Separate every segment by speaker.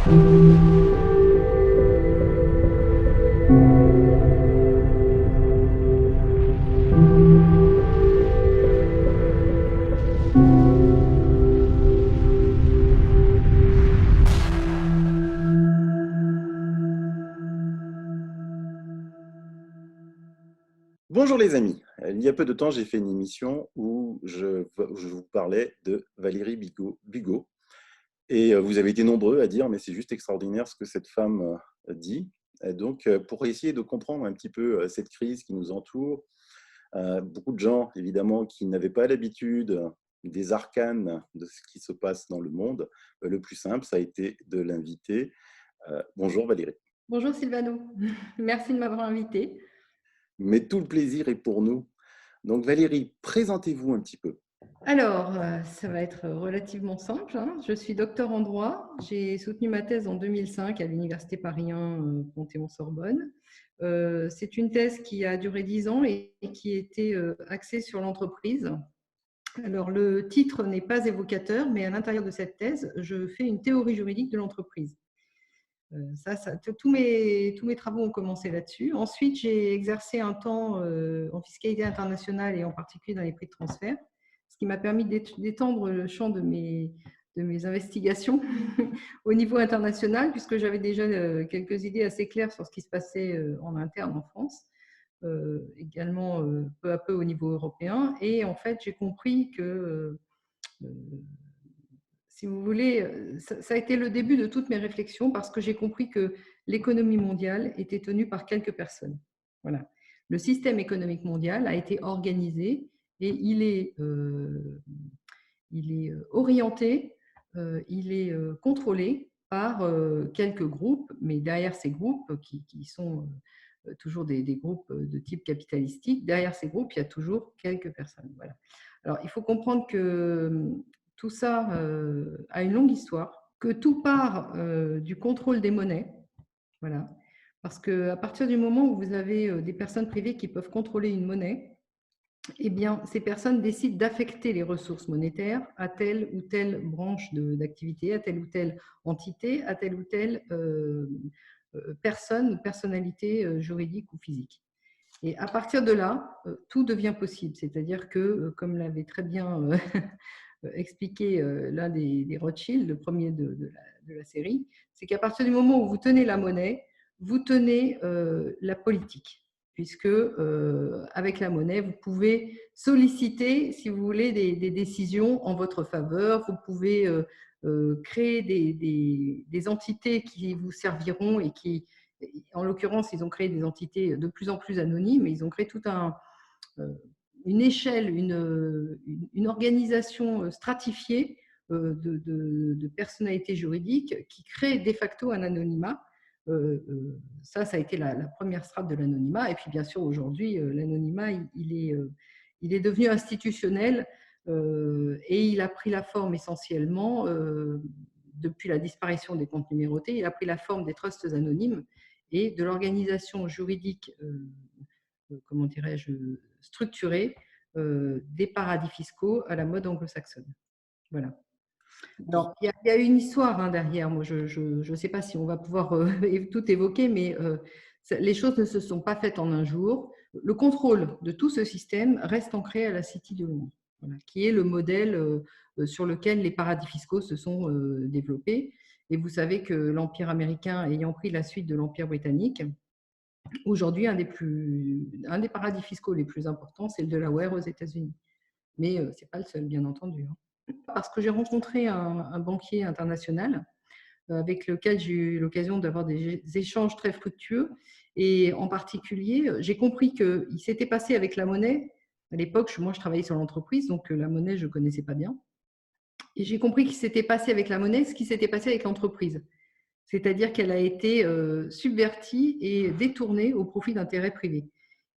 Speaker 1: Bonjour les amis, il y a peu de temps j'ai fait une émission où je vous parlais de Valérie Bigot et vous avez été nombreux à dire mais c'est juste extraordinaire ce que cette femme dit. Et donc pour essayer de comprendre un petit peu cette crise qui nous entoure, beaucoup de gens évidemment qui n'avaient pas l'habitude des arcanes de ce qui se passe dans le monde, le plus simple ça a été de l'inviter. Bonjour Valérie.
Speaker 2: Bonjour Sylvano, merci de m'avoir invité.
Speaker 1: Mais tout le plaisir est pour nous. Donc Valérie, présentez-vous un petit peu.
Speaker 2: Alors, ça va être relativement simple, hein. Je suis docteur en droit. J'ai soutenu ma thèse en 2005 à l'Université Paris 1 Panthéon-Sorbonne. C'est une thèse qui a duré 10 ans et qui était axée sur l'entreprise. Alors, le titre n'est pas évocateur, mais à l'intérieur de cette thèse, je fais une théorie juridique de l'entreprise. Tous mes travaux ont commencé là-dessus. Ensuite, j'ai exercé un temps en fiscalité internationale et en particulier dans les prix de transfert, ce qui m'a permis d'étendre le champ de mes investigations au niveau international, puisque j'avais déjà quelques idées assez claires sur ce qui se passait en interne en France, également peu à peu au niveau européen. Et en fait, j'ai compris que si vous voulez, ça a été le début de toutes mes réflexions parce que j'ai compris que l'économie mondiale était tenue par quelques personnes. Voilà. Le système économique mondial a été organisé et il est orienté, il est contrôlé par quelques groupes, mais derrière ces groupes qui sont toujours des groupes de type capitalistique, derrière ces groupes, il y a toujours quelques personnes. Voilà. Alors, il faut comprendre que tout ça a une longue histoire, que tout part du contrôle des monnaies. Voilà. Parce qu'à partir du moment où vous avez des personnes privées qui peuvent contrôler une monnaie, eh bien, ces personnes décident d'affecter les ressources monétaires à telle ou telle branche d'activité, à telle ou telle entité, à telle ou telle personne ou personnalité juridique ou physique. Et à partir de là, tout devient possible. C'est-à-dire que, comme l'avait très bien expliqué l'un des Rothschild, le premier de la série, c'est qu'à partir du moment où vous tenez la monnaie, vous tenez la politique, puisque avec la monnaie, vous pouvez solliciter, si vous voulez, des décisions en votre faveur. Vous pouvez créer des entités qui vous serviront et qui, en l'occurrence, ils ont créé des entités de plus en plus anonymes. Ils ont créé tout une échelle, une organisation stratifiée de personnalités juridiques qui crée de facto un anonymat. Ça a été la première strate de l'anonymat. Et puis, bien sûr, aujourd'hui, l'anonymat, il est devenu institutionnel et il a pris la forme essentiellement, depuis la disparition des comptes numérotés, il a pris la forme des trusts anonymes et de l'organisation juridique, comment dirais-je, structurée des paradis fiscaux à la mode anglo-saxonne. Voilà. Alors, il y a une histoire derrière. Moi, je ne sais pas si on va pouvoir tout évoquer, mais les choses ne se sont pas faites en un jour. Le contrôle de tout ce système reste ancré à la City de Londres, voilà, qui est le modèle sur lequel les paradis fiscaux se sont développés. Et vous savez que l'Empire américain ayant pris la suite de l'Empire britannique, aujourd'hui, un des paradis fiscaux les plus importants, c'est le Delaware aux États-Unis. Mais ce n'est pas le seul, bien entendu. Parce que j'ai rencontré un banquier international avec lequel j'ai eu l'occasion d'avoir des échanges très fructueux. Et en particulier, j'ai compris qu'il s'était passé avec la monnaie. À l'époque, moi, je travaillais sur l'entreprise, donc la monnaie, je ne connaissais pas bien. Et j'ai compris qu'il s'était passé avec la monnaie ce qui s'était passé avec l'entreprise. C'est-à-dire qu'elle a été subvertie et détournée au profit d'intérêts privés.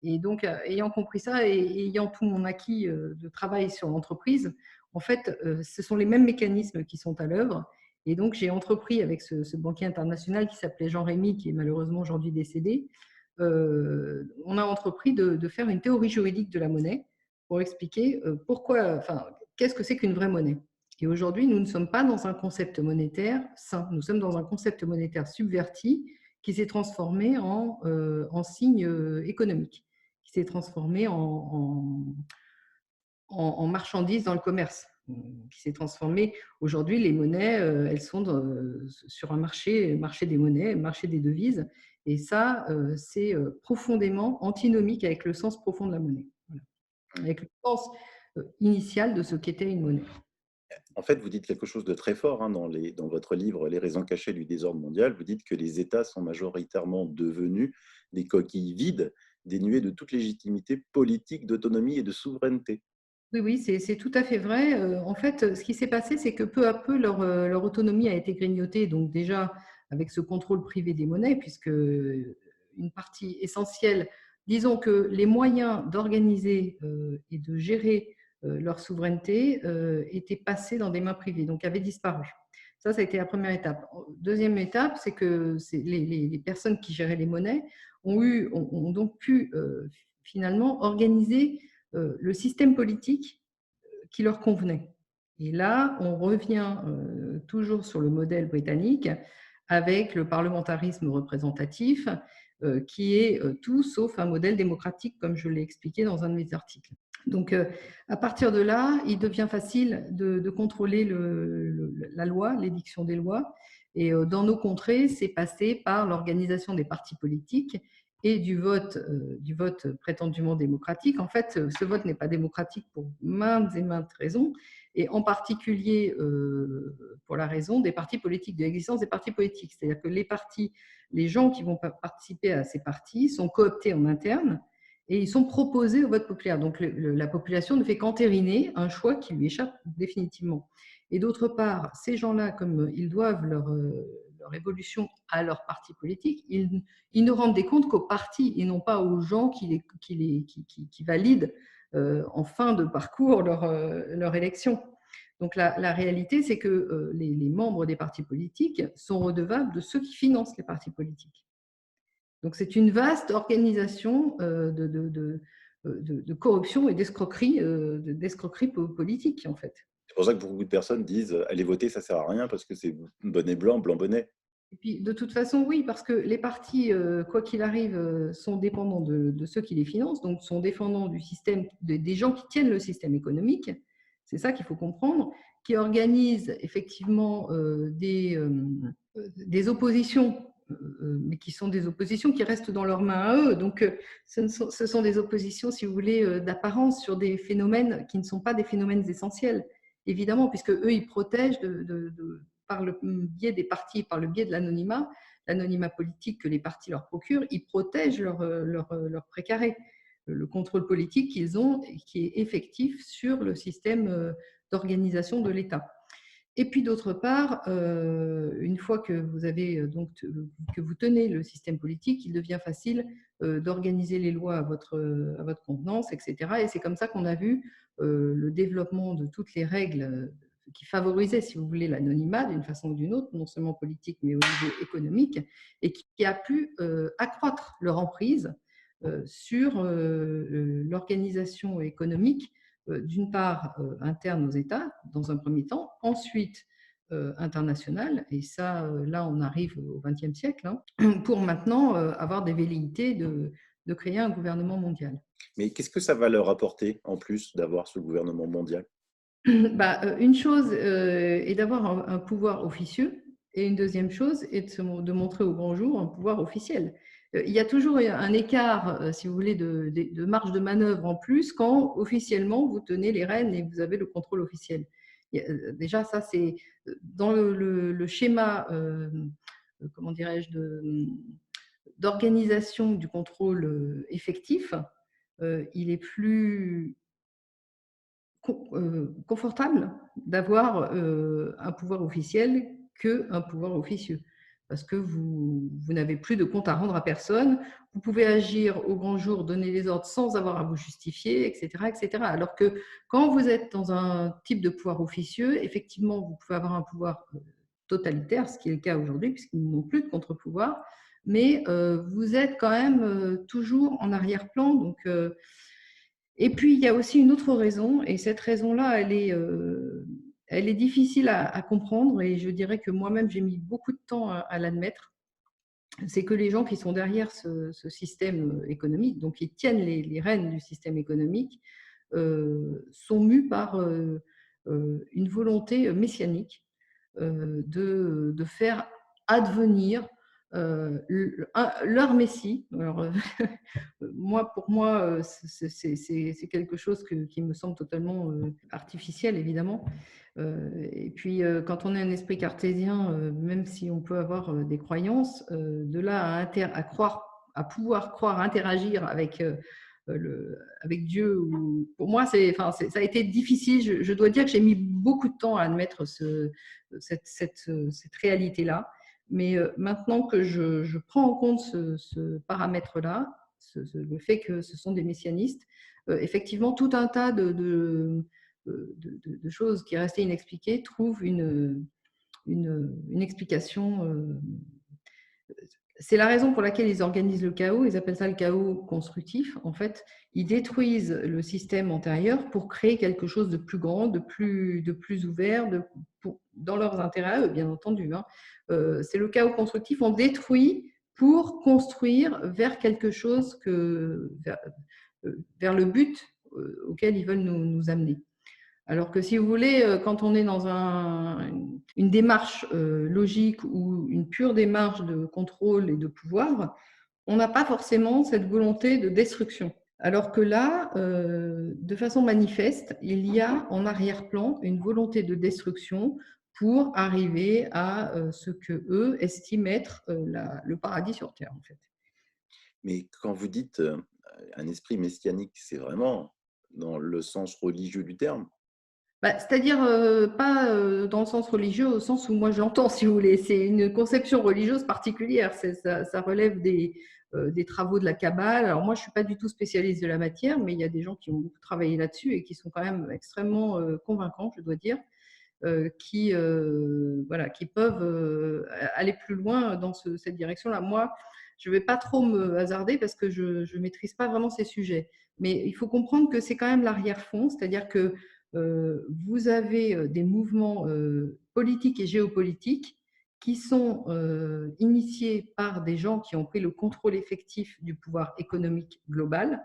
Speaker 2: Et donc, ayant compris ça et ayant tout mon acquis de travail sur l'entreprise, en fait, ce sont les mêmes mécanismes qui sont à l'œuvre. Et donc, j'ai entrepris avec ce banquier international qui s'appelait Jean Rémy, qui est malheureusement aujourd'hui décédé, on a entrepris de faire une théorie juridique de la monnaie pour expliquer qu'est-ce que c'est qu'une vraie monnaie. Et aujourd'hui, nous ne sommes pas dans un concept monétaire sain, nous sommes dans un concept monétaire subverti qui s'est transformé en signe économique, qui s'est transformé en marchandise dans le commerce, qui s'est transformé. Aujourd'hui, les monnaies, elles sont sur un marché des monnaies, marché des devises, et ça, c'est profondément antinomique avec le sens profond de la monnaie, voilà. Avec le sens initial de ce qu'était une monnaie.
Speaker 1: En fait, vous dites quelque chose de très fort hein, dans votre livre Les raisons cachées du désordre mondial. Vous dites que les États sont majoritairement devenus des coquilles vides, dénuées de toute légitimité politique, d'autonomie et de souveraineté.
Speaker 2: Oui, oui, c'est tout à fait vrai. En fait, ce qui s'est passé, c'est que peu à peu, leur autonomie a été grignotée. Donc déjà, avec ce contrôle privé des monnaies, puisque une partie essentielle, disons que les moyens d'organiser et de gérer leur souveraineté étaient passés dans des mains privées, donc avaient disparu. Ça a été la première étape. Deuxième étape, c'est que les personnes qui géraient les monnaies ont donc pu finalement organiser le système politique qui leur convenait. Et là, on revient toujours sur le modèle britannique avec le parlementarisme représentatif, qui est tout sauf un modèle démocratique, comme je l'ai expliqué dans un de mes articles. Donc, à partir de là, il devient facile de contrôler la loi, l'édiction des lois. Et dans nos contrées, c'est passé par l'organisation des partis politiques et du vote prétendument démocratique. En fait, ce vote n'est pas démocratique pour maintes et maintes raisons, et en particulier pour la raison des partis politiques, de l'existence des partis politiques. C'est-à-dire que les gens qui vont participer à ces partis sont cooptés en interne et ils sont proposés au vote populaire. Donc la population ne fait qu'entériner un choix qui lui échappe définitivement. Et d'autre part, ces gens-là, comme ils doivent leur évolution à leur parti politique, ils ne rendent des comptes qu'aux partis et non pas aux gens qui valident en fin de parcours leur élection. Donc la réalité, c'est que les membres des partis politiques sont redevables de ceux qui financent les partis politiques. Donc c'est une vaste organisation de corruption et d'escroquerie politique, en fait.
Speaker 1: C'est pour ça que beaucoup de personnes disent allez voter, ça sert à rien parce que c'est bonnet blanc, blanc bonnet.
Speaker 2: Et puis, de toute façon, oui, parce que les partis, quoi qu'il arrive, sont dépendants de ceux qui les financent, donc sont dépendants du système, des gens qui tiennent le système économique. C'est ça qu'il faut comprendre, qui organisent effectivement des oppositions, mais qui sont des oppositions qui restent dans leurs mains à eux. Donc, ce sont des oppositions, si vous voulez, d'apparence sur des phénomènes qui ne sont pas des phénomènes essentiels, évidemment, puisque eux, ils protègent par le biais des partis, par le biais de l'anonymat politique que les partis leur procurent, ils protègent leur précaré, le contrôle politique qu'ils ont et qui est effectif sur le système d'organisation de l'État. Et puis d'autre part, une fois que vous tenez le système politique, il devient facile d'organiser les lois à votre contenance, etc. Et c'est comme ça qu'on a vu le développement de toutes les règles qui favorisaient, si vous voulez, l'anonymat d'une façon ou d'une autre, non seulement politique, mais au niveau économique, et qui a pu accroître leur emprise sur l'organisation économique, d'une part interne aux États, dans un premier temps, ensuite internationale, et ça, là, on arrive au XXe siècle, hein, pour maintenant avoir des velléités de créer un gouvernement mondial.
Speaker 1: Mais qu'est-ce que ça va leur apporter en plus d'avoir ce gouvernement mondial?
Speaker 2: Une chose est d'avoir un pouvoir officieux, et une deuxième chose est de montrer au grand jour un pouvoir officiel. Il y a toujours un écart, si vous voulez, de marge de manœuvre en plus quand officiellement vous tenez les rênes et vous avez le contrôle officiel. Déjà, ça, c'est dans le schéma, comment dirais-je, d'organisation du contrôle effectif, il est plus confortable d'avoir un pouvoir officiel qu'un pouvoir officieux. Parce que vous n'avez plus de compte à rendre à personne, vous pouvez agir au grand jour, donner des ordres sans avoir à vous justifier, etc., etc. Alors que quand vous êtes dans un type de pouvoir officieux, effectivement, vous pouvez avoir un pouvoir totalitaire, ce qui est le cas aujourd'hui, puisqu'ils n'ont plus de contre-pouvoir, mais vous êtes quand même toujours en arrière-plan. Donc, et puis, il y a aussi une autre raison, et cette raison-là, elle est difficile à comprendre et je dirais que moi-même, j'ai mis beaucoup de temps à l'admettre. C'est que les gens qui sont derrière ce système économique, donc qui tiennent les rênes du système économique, sont mus par une volonté messianique de faire advenir leur Messie. Alors, pour moi, c'est quelque chose qui me semble totalement artificiel, évidemment. Et puis, quand on est un esprit cartésien, même si on peut avoir des croyances, de là à croire, à pouvoir croire, interagir avec Dieu, pour moi, ça a été difficile. Je dois dire que j'ai mis beaucoup de temps à admettre cette réalité-là. Mais maintenant que je prends en compte ce paramètre-là, le fait que ce sont des messianistes, effectivement, tout un tas de choses qui restaient inexpliquées trouvent une explication. C'est la raison pour laquelle ils organisent le chaos. Ils appellent ça le chaos constructif. En fait, ils détruisent le système antérieur pour créer quelque chose de plus grand, de plus ouvert, dans leurs intérêts à eux, bien entendu. Hein. C'est le chaos constructif. On détruit pour construire vers quelque chose vers le but auquel ils veulent nous amener. Alors que si vous voulez, quand on est dans une démarche logique ou une pure démarche de contrôle et de pouvoir, on n'a pas forcément cette volonté de destruction. Alors que là, de façon manifeste, il y a en arrière-plan une volonté de destruction pour arriver à ce que eux estiment être le paradis sur Terre, en fait.
Speaker 1: Mais quand vous dites un esprit messianique, c'est vraiment dans le sens religieux du terme?
Speaker 2: Bah, c'est-à-dire pas dans le sens religieux, au sens où moi je l'entends, si vous voulez. C'est une conception religieuse particulière. Ça relève des travaux de la Kabbale. Alors moi, je ne suis pas du tout spécialiste de la matière, mais il y a des gens qui ont beaucoup travaillé là-dessus et qui sont quand même extrêmement convaincants, je dois dire, voilà, qui peuvent aller plus loin dans cette direction-là. Moi, je ne vais pas trop me hasarder parce que je ne maîtrise pas vraiment ces sujets. Mais il faut comprendre que c'est quand même l'arrière-fond, c'est-à-dire que vous avez des mouvements politiques et géopolitiques qui sont initiés par des gens qui ont pris le contrôle effectif du pouvoir économique global.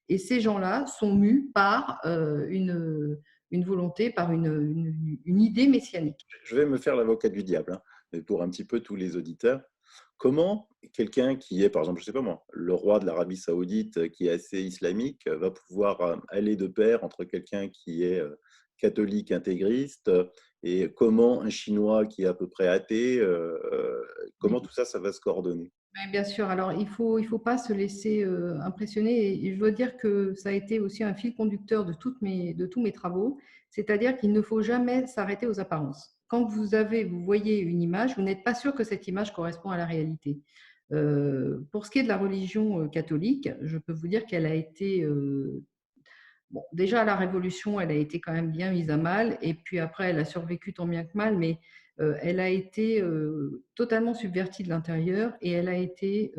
Speaker 2: Et ces gens-là sont mus par une volonté, par une idée messianique.
Speaker 1: Je vais me faire l'avocat du diable, hein, mais pour un petit peu tous les auditeurs. Comment quelqu'un qui est, par exemple, je ne sais pas moi, le roi de l'Arabie Saoudite, qui est assez islamique, va pouvoir aller de pair entre quelqu'un qui est catholique intégriste et comment un Chinois qui est à peu près athée, comment tout ça, ça va se coordonner?
Speaker 2: Oui, bien sûr. Alors, il faut pas se laisser impressionner. Et je dois dire que ça a été aussi un fil conducteur de tous mes travaux. C'est-à-dire qu'il ne faut jamais s'arrêter aux apparences. Quand vous voyez une image, vous n'êtes pas sûr que cette image correspond à la réalité. Pour ce qui est de la religion catholique, je peux vous dire qu'elle a été bon, déjà à la Révolution, elle a été quand même bien mise à mal, et puis après, elle a survécu tant bien que mal, mais elle a été totalement subvertie de l'intérieur et elle a été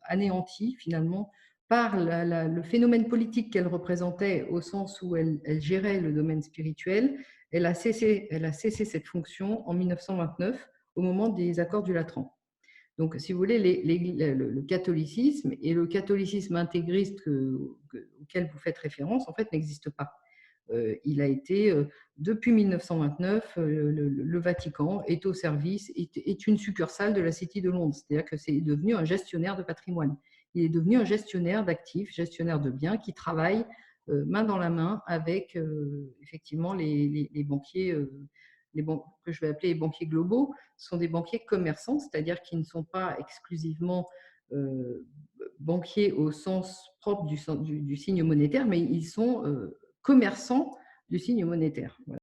Speaker 2: anéantie finalement par le phénomène politique qu'elle représentait au sens où elle gérait le domaine spirituel. Elle a cessé cette fonction en 1929 au moment des accords du Latran. Donc, si vous voulez, le catholicisme et le catholicisme intégriste auquel vous faites référence, en fait, n'existe pas. Il a été, depuis 1929, le Vatican est au service, est une succursale de la City de Londres. C'est-à-dire que c'est devenu un gestionnaire de patrimoine. Il est devenu un gestionnaire d'actifs, gestionnaire de biens qui travaille main dans la main avec effectivement les banquiers, que je vais appeler les banquiers globaux. Ce sont des banquiers commerçants, c'est-à-dire qu'ils ne sont pas exclusivement banquiers au sens propre du signe monétaire, mais ils sont commerçants du signe monétaire. Voilà.